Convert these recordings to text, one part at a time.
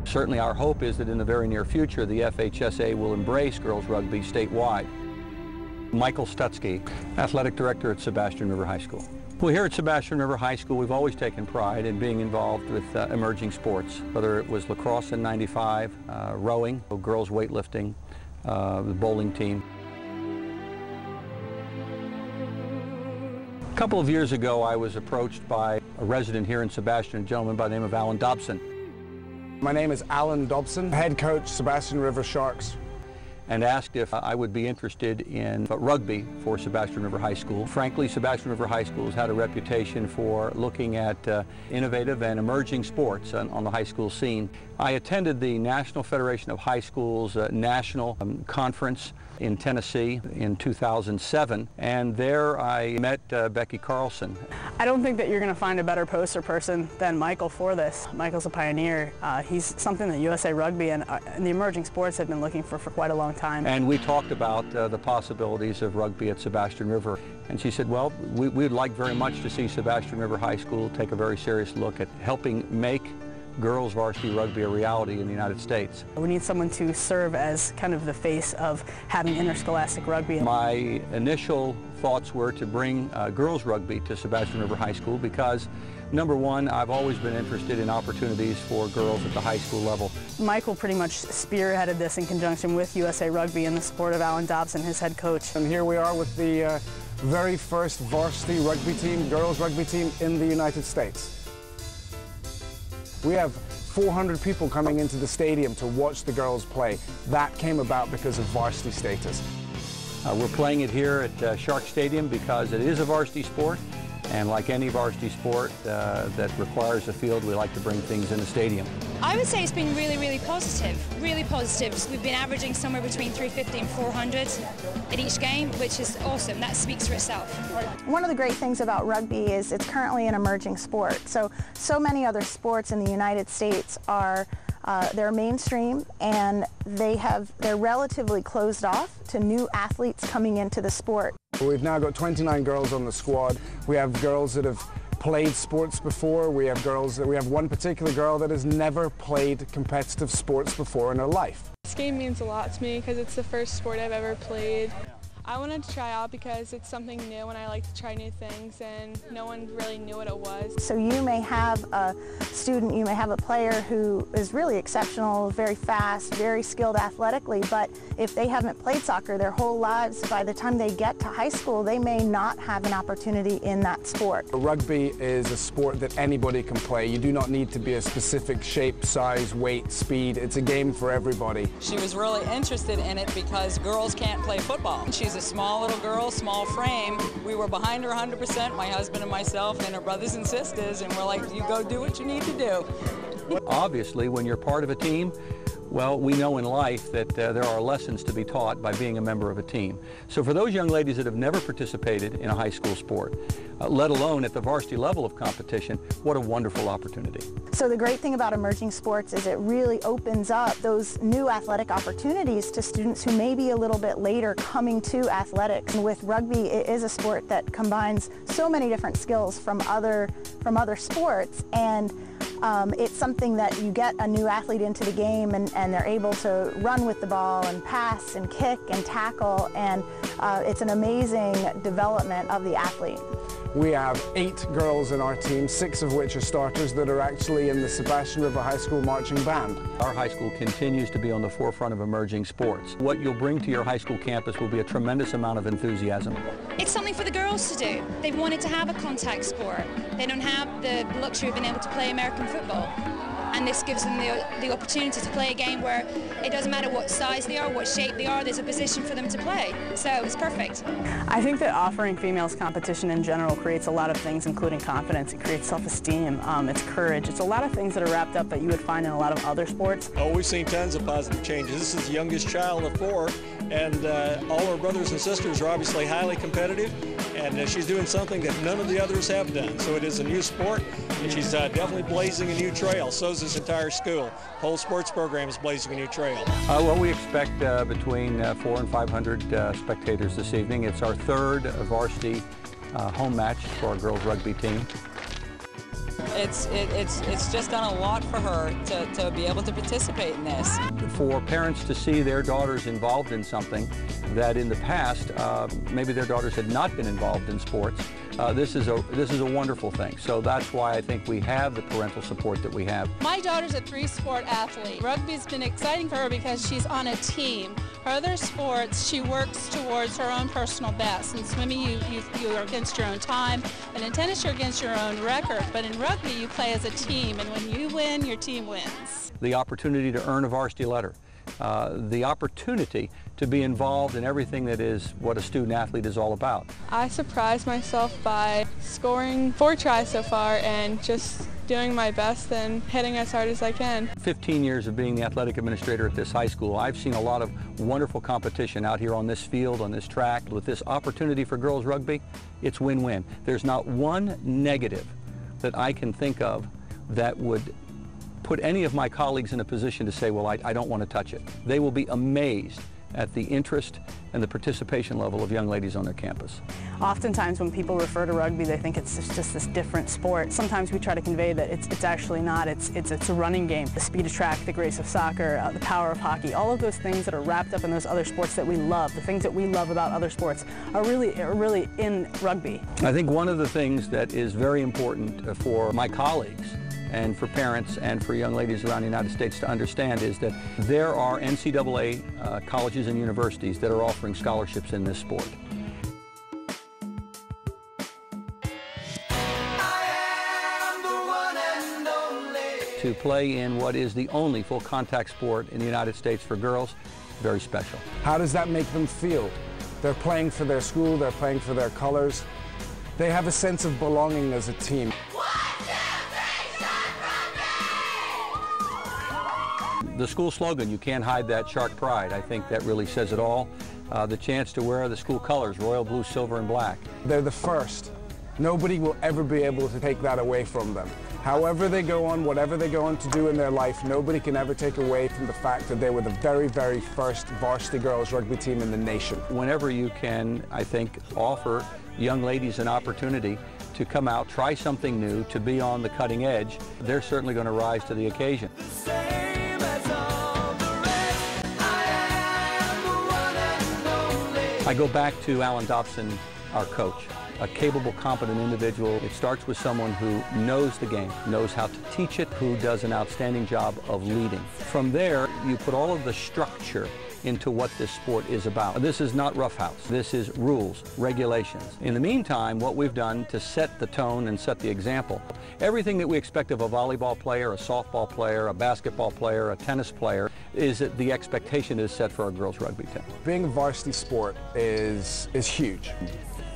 Certainly our hope is that in the very near future the FHSA will embrace girls rugby statewide. Michael Stutzke, Athletic Director at Sebastian River High School. Well, here at Sebastian River High School we've always taken pride in being involved with emerging sports, whether it was lacrosse in '95, rowing, girls weightlifting, the bowling team. A couple of years ago I was approached by a resident here in Sebastian, a gentleman by the name of Allan Dobson. My name is Allan Dobson, head coach, Sebastian River Sharks. And asked if I would be interested in rugby for Sebastian River High School. Frankly, Sebastian River High School has had a reputation for looking at innovative and emerging sports on the high school scene. I attended the National Federation of High Schools National Conference in Tennessee in 2007, and there I met Becky Carlson. I don't think that you're going to find a better poster person than Michael for this. Michael's a pioneer. He's something that USA Rugby and the emerging sports have been looking for quite a long time. And we talked about the possibilities of rugby at Sebastian River. And she said, well, we would like very much to see Sebastian River High School take a very serious look at helping make girls varsity rugby a reality in the United States. We need someone to serve as kind of the face of having interscholastic rugby. My initial thoughts were to bring girls rugby to Sebastian River High School because, number one, I've always been interested in opportunities for girls at the high school level. Michael pretty much spearheaded this in conjunction with USA Rugby and the support of Allan Dobson, his head coach. And here we are with the very first varsity rugby team, girls rugby team in the United States. We have 400 people coming into the stadium to watch the girls play. That came about because of varsity status. We're playing it here at Shark Stadium because it is a varsity sport, and like any varsity sport that requires a field, we like to bring things in the stadium. I would say it's been really positive, really positive. We've been averaging somewhere between 350 and 400 at each game, which is awesome. That speaks for itself. One of the great things about rugby is it's currently an emerging sport. So many other sports in the United States are they're mainstream, and they're relatively closed off to new athletes coming into the sport. We've now got 29 girls on the squad. We have girls that have played sports before. We have one particular girl that has never played competitive sports before in her life. This game means a lot to me because it's the first sport I've ever played. I wanted to try out because it's something new and I like to try new things, and no one really knew what it was. So you may have a student, you may have a player who is really exceptional, very fast, very skilled athletically, but if they haven't played soccer their whole lives, by the time they get to high school, they may not have an opportunity in that sport. Rugby is a sport that anybody can play. You do not need to be a specific shape, size, weight, speed. It's a game for everybody. She was really interested in it because girls can't play football. She's a small little girl, small frame. We were behind her 100%, my husband and myself and her brothers and sisters, and we're like, you go do what you need to do. Obviously, when you're part of a team, well, we know in life that there are lessons to be taught by being a member of a team. So for those young ladies that have never participated in a high school sport, let alone at the varsity level of competition, what a wonderful opportunity. So the great thing about emerging sports is it really opens up those new athletic opportunities to students who may be a little bit later coming to athletics. And with rugby, it is a sport that combines so many different skills from other sports, and it's something that you get a new athlete into the game and they're able to run with the ball and pass and kick and tackle, and it's an amazing development of the athlete. We have 8 girls in our team, 6 of which are starters that are actually in the Sebastian River High School marching band. Our high school continues to be on the forefront of emerging sports. What you'll bring to your high school campus will be a tremendous amount of enthusiasm. It's something for the girls to do. They've wanted to have a contact sport. They don't have the luxury of being able to play American football. And this gives them the opportunity to play a game where it doesn't matter what size they are, what shape they are, there's a position for them to play. So it's perfect. I think that offering females competition in general creates a lot of things, including confidence. It creates self-esteem, it's courage. It's a lot of things that are wrapped up that you would find in a lot of other sports. Oh, we've seen tons of positive changes. This is the youngest child of 4, and all her brothers and sisters are obviously highly competitive, and she's doing something that none of the others have done. So it is a new sport, and she's definitely blazing a new trail. So is this entire school. The whole sports program is blazing a new trail. Well, we expect between 400 and 500 spectators this evening. It's our 3rd varsity home match for our girls rugby team. It's just done a lot for her to be able to participate in this. For parents to see their daughters involved in something that in the past maybe their daughters had not been involved in sports, this is a wonderful thing. So that's why I think we have the parental support that we have. My daughter's a three-sport athlete. Rugby's been exciting for her because she's on a team. Her other sports, she works towards her own personal best. In swimming, you are against your own time, and in tennis, you're against your own record. But in rugby, you play as a team, and when you win, your team wins. The opportunity to earn a varsity letter, the opportunity to be involved in everything that is what a student athlete is all about. I surprised myself by scoring 4 tries so far and just doing my best and hitting as hard as I can. 15 years of being the athletic administrator at this high school, I've seen a lot of wonderful competition out here on this field, on this track. With this opportunity for girls rugby, it's win-win. There's not one negative that I can think of that would put any of my colleagues in a position to say, well, I don't want to touch it. They will be amazed at the interest and the participation level of young ladies on their campus. Oftentimes when people refer to rugby, they think it's just this different sport. Sometimes we try to convey that it's actually not. It's a running game. The speed of track, the grace of soccer, the power of hockey, all of those things that are wrapped up in those other sports that we love, the things that we love about other sports are really in rugby. I think one of the things that is very important for my colleagues and for parents and for young ladies around the United States to understand is that there are NCAA colleges and universities that are offering scholarships in this sport. To play in what is the only full contact sport in the United States for girls, very special. How does that make them feel? They're playing for their school, they're playing for their colors. They have a sense of belonging as a team. The school slogan, "You can't hide that shark pride," I think that really says it all. The chance to wear the school colors, royal blue, silver, and black. They're the first. Nobody will ever be able to take that away from them. However they go on, whatever they go on to do in their life, nobody can ever take away from the fact that they were the very, very first varsity girls rugby team in the nation. Whenever you can, I think, offer young ladies an opportunity to come out, try something new, to be on the cutting edge, they're certainly going to rise to the occasion. I go back to Allan Dobson, our coach, a capable, competent individual. It starts with someone who knows the game, knows how to teach it, who does an outstanding job of leading. From there, you put all of the structure into what this sport is about. This is not roughhouse. This is rules, regulations. In the meantime, what we've done to set the tone and set the example, everything that we expect of a volleyball player, a softball player, a basketball player, a tennis player, is that the expectation is set for our girls rugby team. Being a varsity sport is huge.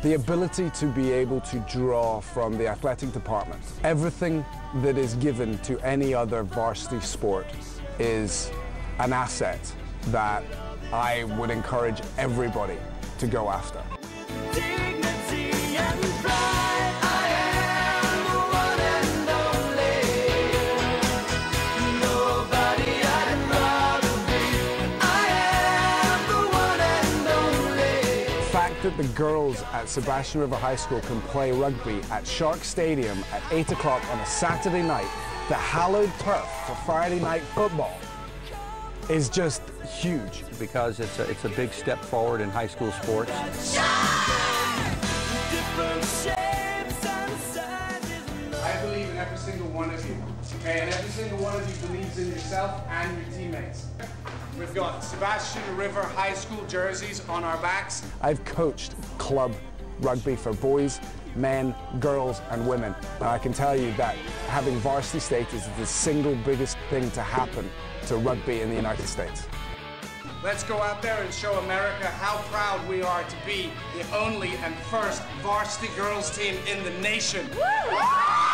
The ability to be able to draw from the athletic department. Everything that is given to any other varsity sport is an asset that I would encourage everybody to go after. That the girls at Sebastian River High School can play rugby at Shark Stadium at 8 o'clock on a Saturday night, the hallowed turf for Friday night football, is just huge. Because it's a big step forward in high school sports. I believe in every single one of you, okay? And every single one of you believes in yourself and your teammates. We've got Sebastian River High School jerseys on our backs. I've coached club rugby for boys, men, girls, and women. And I can tell you that having varsity status is the single biggest thing to happen to rugby in the United States. Let's go out there and show America how proud we are to be the only and first varsity girls team in the nation. Woo!